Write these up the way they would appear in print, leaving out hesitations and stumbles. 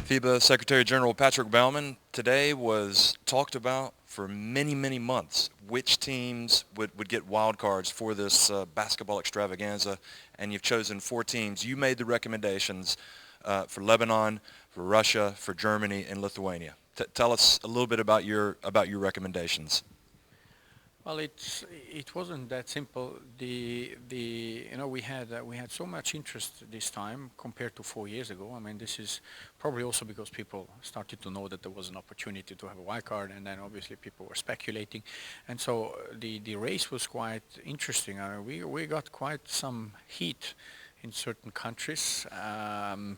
FIBA Secretary General Patrick Baumann today was talked about for many, many months which teams would get wild cards for this basketball extravaganza, and you've chosen 4 teams. You made the recommendations for Lebanon, for Russia, for Germany, and Lithuania. Tell us a little bit about your recommendations. Well, it wasn't that simple. We had so much interest this time compared to 4 years ago. I mean, this is probably also because people started to know that there was an opportunity to have a wild card, and then obviously people were speculating, and so the race was quite interesting. We got quite some heat in certain countries, and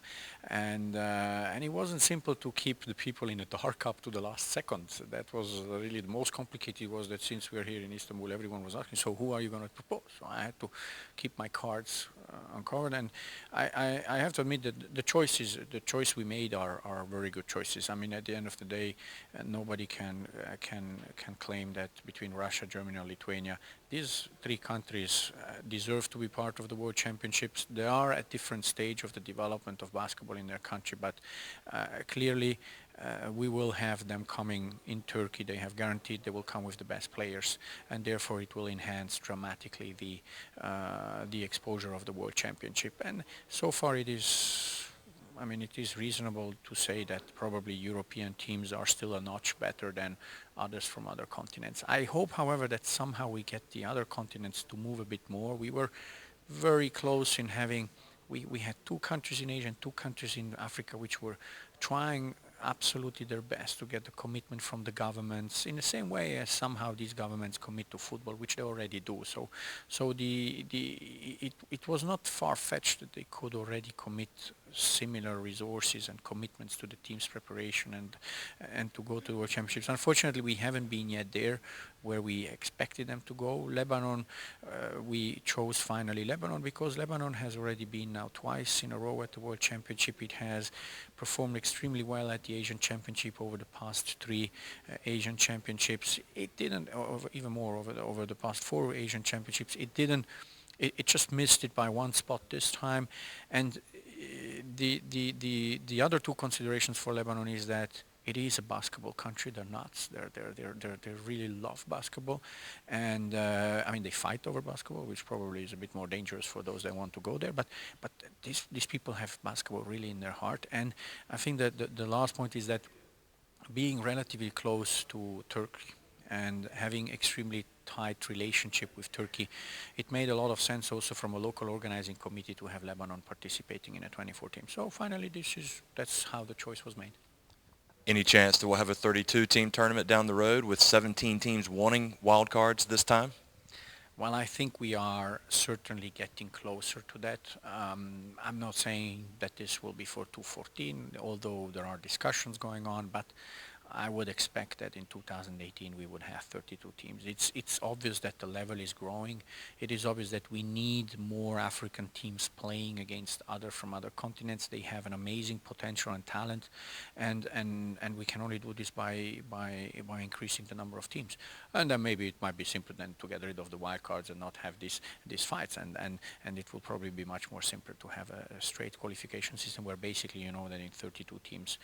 it wasn't simple to keep the people in the dark up to the last second. That was really the most complicated. Was that since we're here in Istanbul, everyone was asking, so who are you going to propose? So I had to keep my cards uncovered, and I have to admit that the choice we made are very good choices. I mean, at the end of the day, nobody can claim that between Russia, Germany, and Lithuania, these 3 countries deserve to be part of the World Championships. They are at different stage of the development of basketball in their country, but clearly we will have them coming in Turkey. They have guaranteed they will come with the best players, and therefore it will enhance dramatically the exposure of the World Championship. And so far it is reasonable to say that probably European teams are still a notch better than others from other continents. I hope, however, that somehow we get the other continents to move a bit more. We were very close in having, we had 2 countries in Asia and 2 countries in Africa which were trying absolutely their best to get the commitment from the governments in the same way as somehow these governments commit to football, which they already do. So it was not far-fetched that they could already commit similar resources and commitments to the team's preparation and to go to the World Championships. Unfortunately, we haven't been yet there where we expected them to go. Lebanon, we chose finally Lebanon because Lebanon has already been now twice in a row at the World Championship. It has performed extremely well at the Asian Championship over the past 3 Asian Championships. It didn't, even more over the past 4 Asian Championships. It just missed it by 1 spot this time, and the other 2 considerations for Lebanon is that it is a basketball country. They're nuts. They really love basketball, and I mean they fight over basketball, which probably is a bit more dangerous for those that want to go there. But these people have basketball really in their heart, and I think that the last point is that being relatively close to Turkey and having extremely tight relationship with Turkey, it made a lot of sense also from a local organizing committee to have Lebanon participating in a 24 team. So finally, that's how the choice was made. Any chance that we'll have a 32-team tournament down the road with 17 teams wanting wild cards this time? Well, I think we are certainly getting closer to that. I'm not saying that this will be for 2014, although there are discussions going on, but I would expect that in 2018 we would have 32 teams. It's obvious that the level is growing. It is obvious that we need more African teams playing against from other continents. They have an amazing potential and talent, and we can only do this by increasing the number of teams. And then maybe it might be simpler then to get rid of the wild cards and not have these fights, and it will probably be much more simpler to have a straight qualification system where basically you know that in 32 teams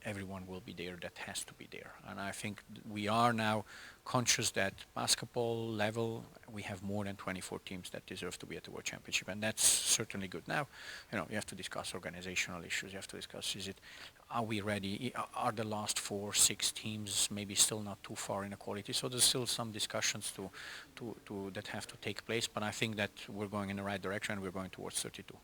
everyone will be there that has to be there. And I think we are now conscious that basketball level, we have more than 24 teams that deserve to be at the World Championship, and that's certainly good. Now, you have to discuss organizational issues. You have to discuss, are we ready? Are the last 4, 6 teams maybe still not too far in equality? So there's still some discussions that have to take place, but I think that we're going in the right direction and we're going towards 32.